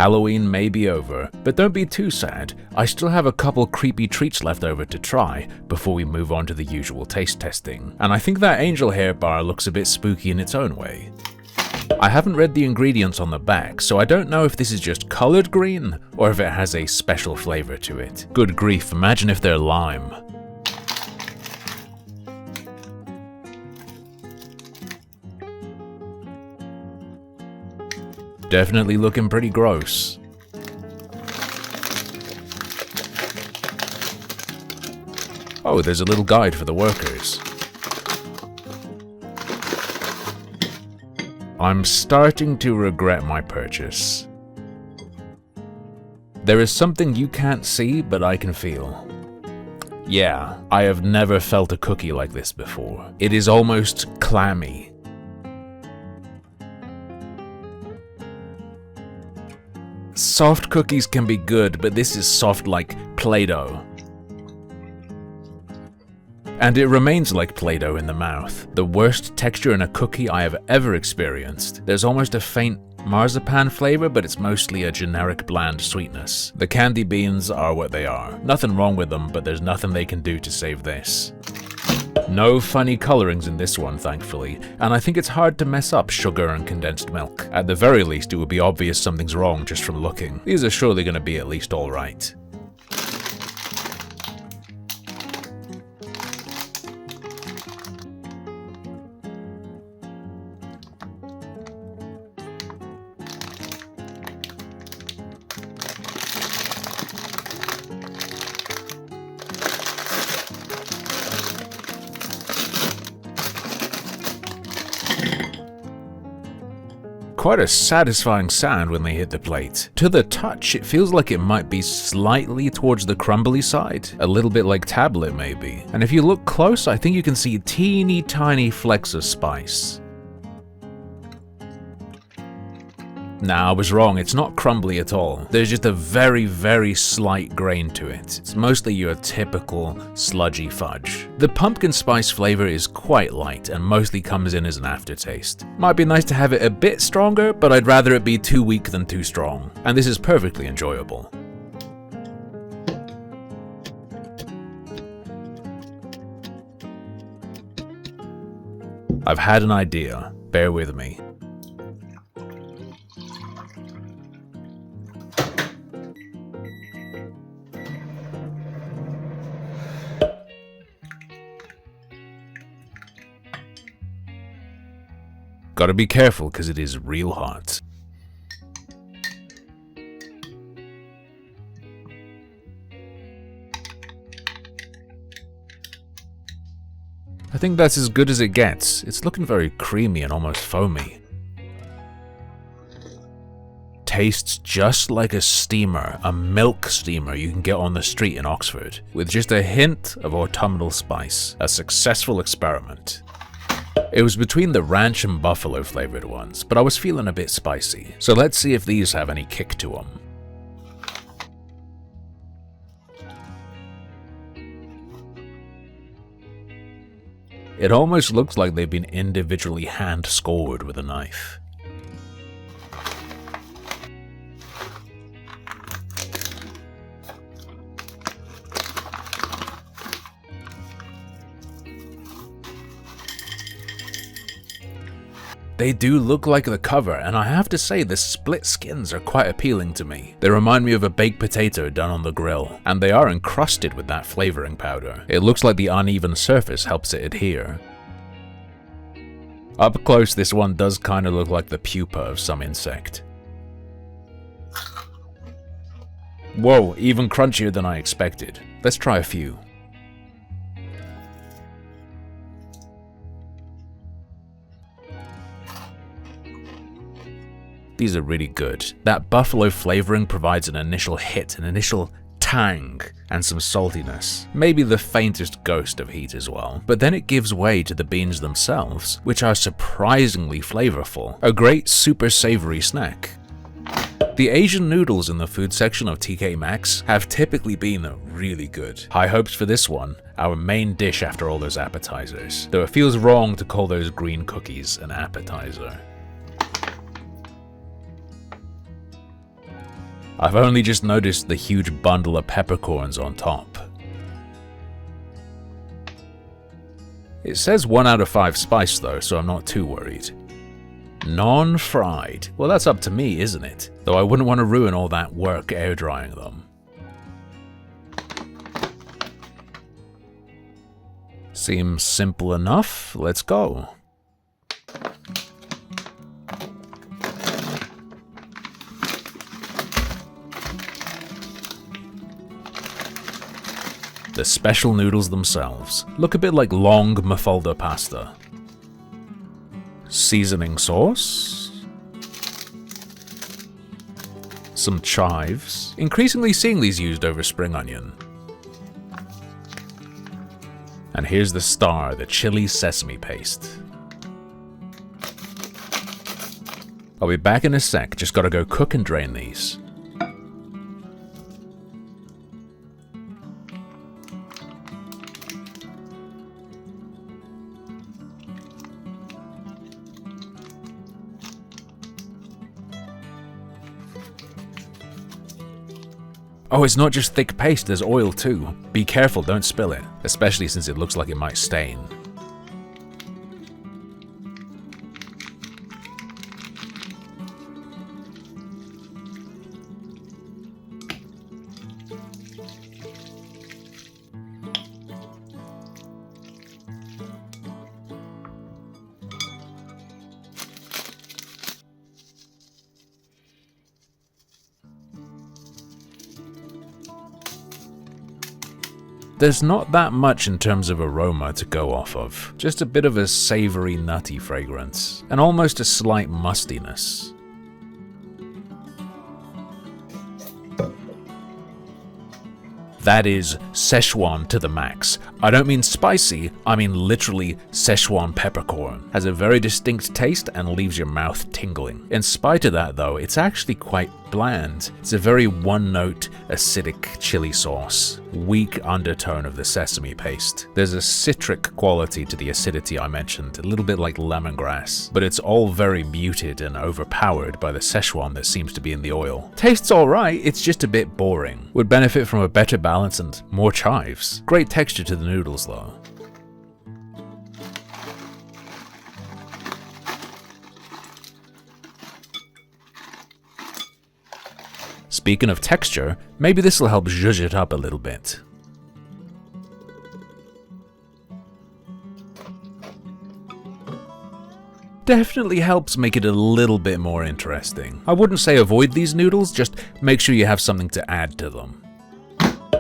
Halloween may be over, but don't be too sad. I still have a couple creepy treats left over to try before we move on to the usual taste testing. And I think that angel hair bar looks a bit spooky in its own way. I haven't read the ingredients on the back, so I don't know if this is just colored green or if it has a special flavor to it. Good grief, imagine if they're lime. Definitely looking pretty gross. Oh, there's a little guide for the workers. I'm starting to regret my purchase. There is something you can't see, but I can feel. Yeah, I have never felt a cookie like this before. It is almost clammy. Soft cookies can be good, but this is soft like Play-Doh. And it remains like Play-Doh in the mouth. The worst texture in a cookie I have ever experienced. There's almost a faint marzipan flavor, but it's mostly a generic bland sweetness. The candy beans are what they are. Nothing wrong with them, but there's nothing they can do to save this. No funny colorings in this one, thankfully, and I think it's hard to mess up sugar and condensed milk. At the very least, it would be obvious something's wrong just from looking. These are surely going to be at least alright. Quite a satisfying sound when they hit the plate. To the touch, it feels like it might be slightly towards the crumbly side, a little bit like tablet maybe. And if you look close, I think you can see teeny tiny flecks of spice. Nah, I was wrong, it's not crumbly at all. There's just a very, very slight grain to it. It's mostly your typical sludgy fudge. The pumpkin spice flavor is quite light and mostly comes in as an aftertaste. Might be nice to have it a bit stronger, but I'd rather it be too weak than too strong. And this is perfectly enjoyable. I've had an idea, bear with me. Gotta be careful because it is real hot. I think that's as good as it gets. It's looking very creamy and almost foamy. Tastes just like a steamer, a milk steamer you can get on the street in Oxford, with just a hint of autumnal spice. A successful experiment. It was between the ranch and buffalo flavored ones, but I was feeling a bit spicy, so let's see if these have any kick to them. It almost looks like they've been individually hand scored with a knife. They do look like the cover, and I have to say the split skins are quite appealing to me. They remind me of a baked potato done on the grill, and they are encrusted with that flavoring powder. It looks like the uneven surface helps it adhere. Up close, this one does kind of look like the pupa of some insect. Whoa, even crunchier than I expected. Let's try a few. These are really good. That buffalo flavoring provides an initial hit, an initial tang, and some saltiness. Maybe the faintest ghost of heat as well. But then it gives way to the beans themselves, which are surprisingly flavorful. A great super savory snack. The Asian noodles in the food section of TK Maxx have typically been really good. High hopes for this one, our main dish after all those appetizers. Though it feels wrong to call those green cookies an appetizer. I've only just noticed the huge bundle of peppercorns on top. It says 1 out of 5 spice though, so I'm not too worried. Non-fried. Well, that's up to me, isn't it? Though I wouldn't want to ruin all that work air drying them. Seems simple enough. Let's go. The special noodles themselves look a bit like long Mafalda pasta. Seasoning sauce. Some chives. Increasingly seeing these used over spring onion. And here's the star, the chili sesame paste. I'll be back in a sec, just gotta go cook and drain these. Oh, it's not just thick paste, there's oil too. Be careful, don't spill it, especially since it looks like it might stain. There's not that much in terms of aroma to go off of, just a bit of a savory, nutty fragrance, and almost a slight mustiness. That is Sichuan to the max. I don't mean spicy, I mean literally Sichuan peppercorn. Has a very distinct taste and leaves your mouth tingling. In spite of that though, it's actually quite bland. It's a very one-note, acidic chili sauce. Weak undertone of the sesame paste. There's a citric quality to the acidity I mentioned, a little bit like lemongrass, but it's all very muted and overpowered by the Sichuan that seems to be in the oil. Tastes alright, it's just a bit boring. Would benefit from a better balance and more chives. Great texture to the noodles though. Speaking of texture, maybe this will help zhuzh it up a little bit. Definitely helps make it a little bit more interesting. I wouldn't say avoid these noodles, just make sure you have something to add to them.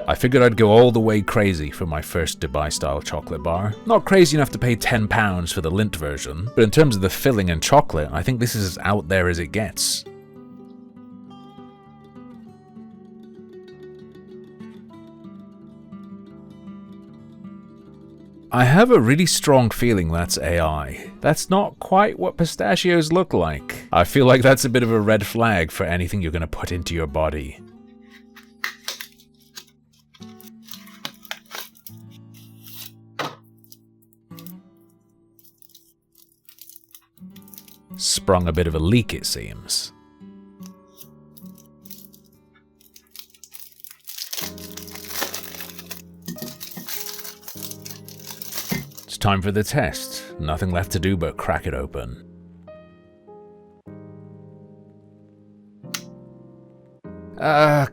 I figured I'd go all the way crazy for my first Dubai-style chocolate bar. Not crazy enough to pay £10 for the Lindt version, but in terms of the filling and chocolate, I think this is as out there as it gets. I have a really strong feeling that's AI. That's not quite what pistachios look like. I feel like that's a bit of a red flag for anything you're gonna put into your body. Sprung a bit of a leak, it seems. It's time for the test. Nothing left to do but crack it open.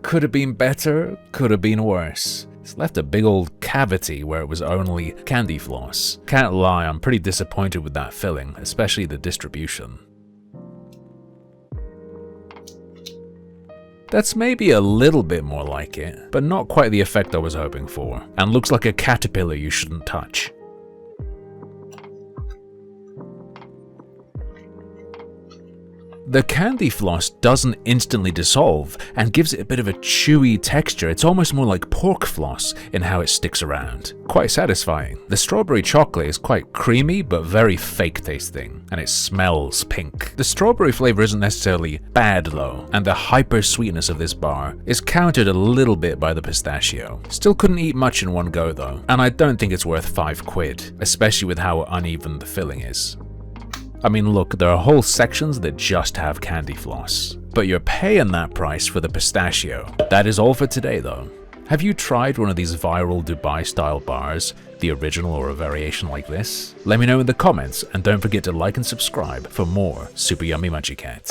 Could have been better, could have been worse. It's left a big old cavity where it was only candy floss. Can't lie, I'm pretty disappointed with that filling, especially the distribution. That's maybe a little bit more like it, but not quite the effect I was hoping for, and looks like a caterpillar you shouldn't touch. The candy floss doesn't instantly dissolve and gives it a bit of a chewy texture. It's almost more like pork floss in how it sticks around. Quite satisfying. The strawberry chocolate is quite creamy but very fake tasting, and it smells pink. The strawberry flavor isn't necessarily bad though, and the hyper sweetness of this bar is countered a little bit by the pistachio. Still couldn't eat much in one go though, and I don't think it's worth £5, especially with how uneven the filling is. I mean, look, there are whole sections that just have candy floss, but you're paying that price for the pistachio. That is all for today though. Have you tried one of these viral Dubai-style bars, the original or a variation like this? Let me know in the comments, and don't forget to like and subscribe for more Super Yummy Munchie Cat.